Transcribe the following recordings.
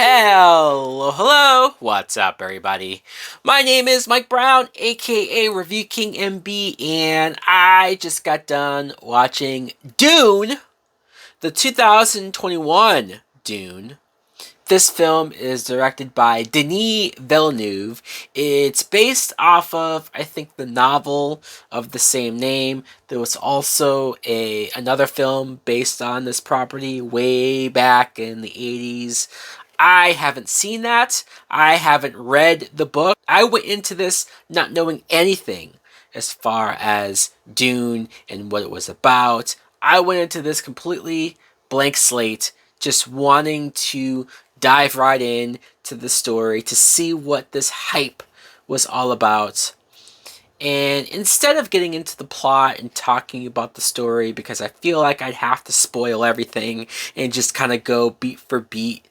Hello, what's up, everybody? My name is Mike Brown, aka Review King MB, and I just got done watching Dune, the 2021 Dune. This film is directed by Denis Villeneuve. It's based off of, I think, the novel of the same name. There was also another film based on this property way back in the 80s. I haven't seen that. I haven't read the book. I went into this not knowing anything as far as Dune and what it was about. I went into this completely blank slate, just wanting to dive right in to the story to see what this hype was all about. And instead of getting into the plot and talking about the story, because I feel like I'd have to spoil everything and just kind of go beat for beat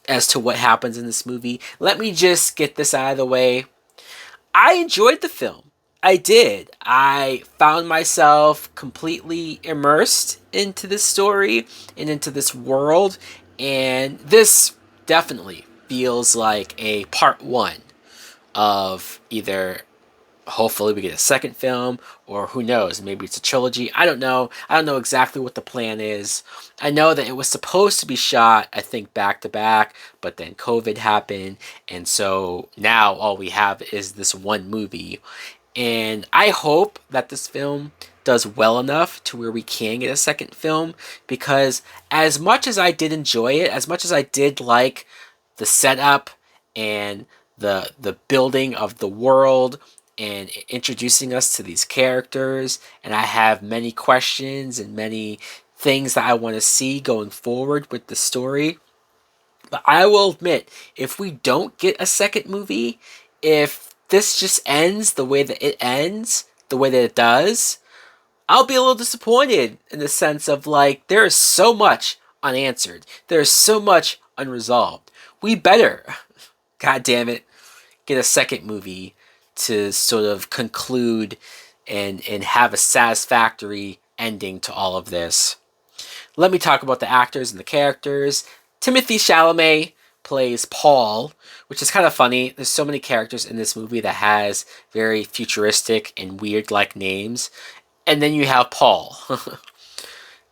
as to what happens in this movie, let me just get this out of the way. I enjoyed the film. I did. I found myself completely immersed into this story and into this world, and this definitely feels like a part one of either hopefully we get a second film, or who knows, maybe it's a trilogy. I don't know exactly what the plan is. I know that it was supposed to be shot, I think, back to back, but then COVID happened, and so now all we have is this one movie. And I hope that this film does well enough to where we can get a second film, because as much as I did enjoy it, as much as I did like the setup and the building of the world and introducing us to these characters, and I have many questions and many things that I want to see going forward with the story. But I will admit, if we don't get a second movie, if this just ends the way that it ends, the way that it does, I'll be a little disappointed in the sense of like, there is so much unanswered. There is so much unresolved. We better, god damn it, get a second movie to sort of conclude and have a satisfactory ending to all of this. Let me talk about the actors and the characters. Timothy Chalamet plays Paul, which is kind of funny. There's so many characters in this movie that has very futuristic and weird like names. And then you have Paul.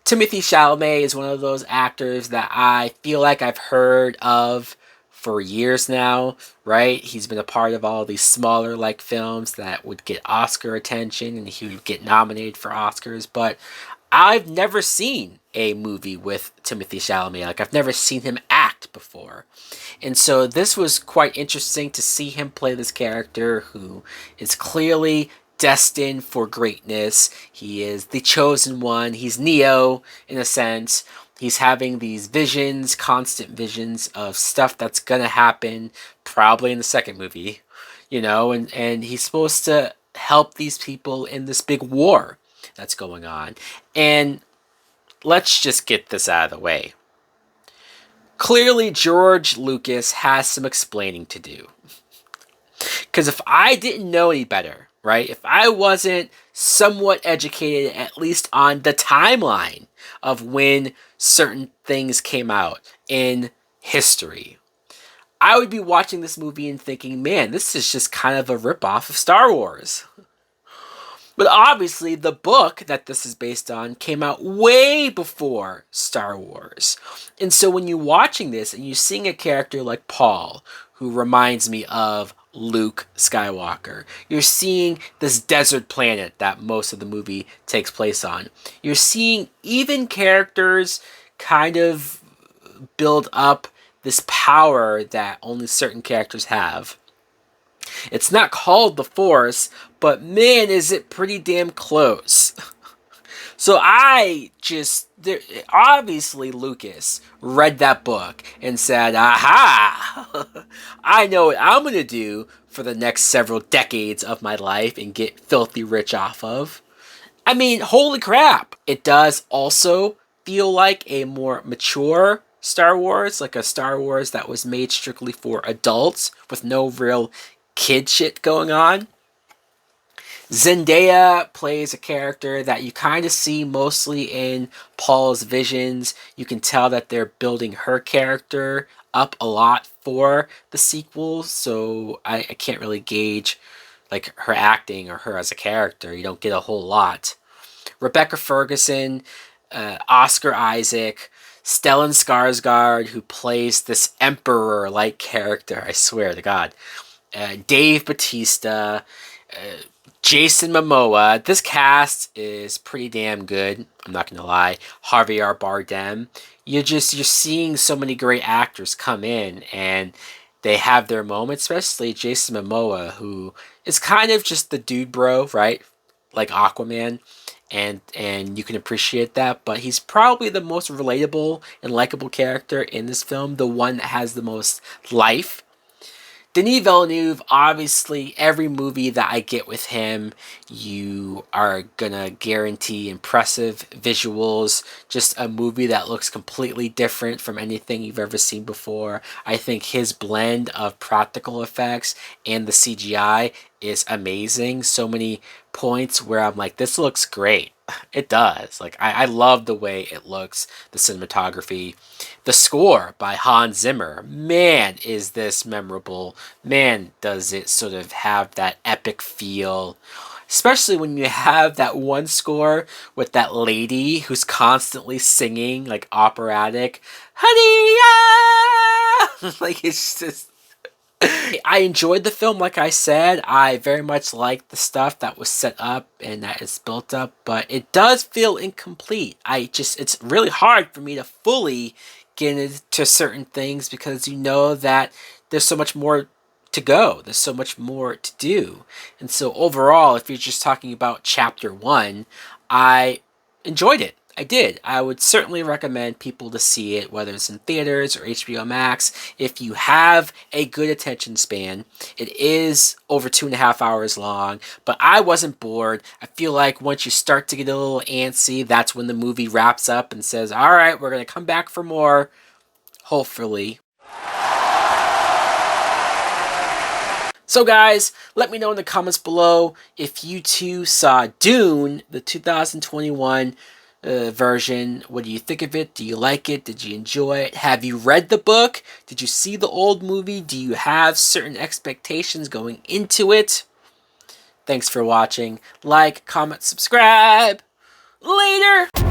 Timothy Chalamet is one of those actors that I feel like I've heard of for years now, right? He's been a part of all these smaller like films that would get Oscar attention and he would get nominated for Oscars, but I've never seen a movie with Timothy Chalamet. Like, I've never seen him act before. And so this was quite interesting to see him play this character who is clearly destined for greatness. He is the chosen one. He's Neo, in a sense. He's having these visions, constant visions of stuff that's going to happen, probably in the second movie, and he's supposed to help these people in this big war that's going on. And let's just get this out of the way. Clearly, George Lucas has some explaining to do. Because if I didn't know any better, right? If I wasn't somewhat educated, at least on the timeline of when certain things came out in history, I would be watching this movie and thinking, man, this is just kind of a ripoff of Star Wars. But obviously, the book that this is based on came out way before Star Wars. And so when you're watching this and you're seeing a character like Paul, who reminds me of Luke Skywalker, you're seeing this desert planet that most of the movie takes place on. You're seeing even characters kind of build up this power that only certain characters have. It's not called the Force, but man, is it pretty damn close. So obviously Lucas read that book and said, aha, I know what I'm going to do for the next several decades of my life and get filthy rich off of. I mean, holy crap. It does also feel like a more mature Star Wars, like a Star Wars that was made strictly for adults with no real kid shit going on. Zendaya plays a character that you kind of see mostly in Paul's visions. You can tell that they're building her character up a lot for the sequel, so I can't really gauge like her acting or her as a character. You don't get a whole lot. Rebecca Ferguson, Oscar Isaac, Stellan Skarsgård, who plays this emperor-like character. I swear to God. Dave Bautista, uh, Jason Momoa. This cast is pretty damn good. I'm not gonna lie. Javier Bardem. You're seeing so many great actors come in and they have their moments, especially Jason Momoa, who is kind of just the dude bro, right? Like Aquaman. And you can appreciate that, but he's probably the most relatable and likable character in this film, the one that has the most life. Denis Villeneuve, obviously, every movie that I get with him, you are gonna guarantee impressive visuals. Just a movie that looks completely different from anything you've ever seen before. I think his blend of practical effects and the CGI is amazing. So many points where I'm like, this looks great. It does. Like, I love the way it looks, the cinematography. The score by Hans Zimmer. Man, is this memorable. Man, does it sort of have that epic feel. Especially when you have that one score with that lady who's constantly singing, like operatic, honey, yeah! Like, it's just I enjoyed the film, like I said. I very much liked the stuff that was set up and that is built up, but it does feel incomplete. It's really hard for me to fully get into certain things because you know that there's so much more to go. There's so much more to do. And so overall, if you're just talking about chapter one, I enjoyed it. I did. I would certainly recommend people to see it, whether it's in theaters or HBO Max. If you have a good attention span, it is over 2.5 hours long, but I wasn't bored. I feel like once you start to get a little antsy, that's when the movie wraps up and says, all right, we're going to come back for more, hopefully. So guys, let me know in the comments below if you too saw Dune, the 2021 version. What do you think of it? Do you like it? Did you enjoy it? Have you read the book? Did you see the old movie? Do you have certain expectations going into it? Thanks for watching. Like, comment, subscribe. Later!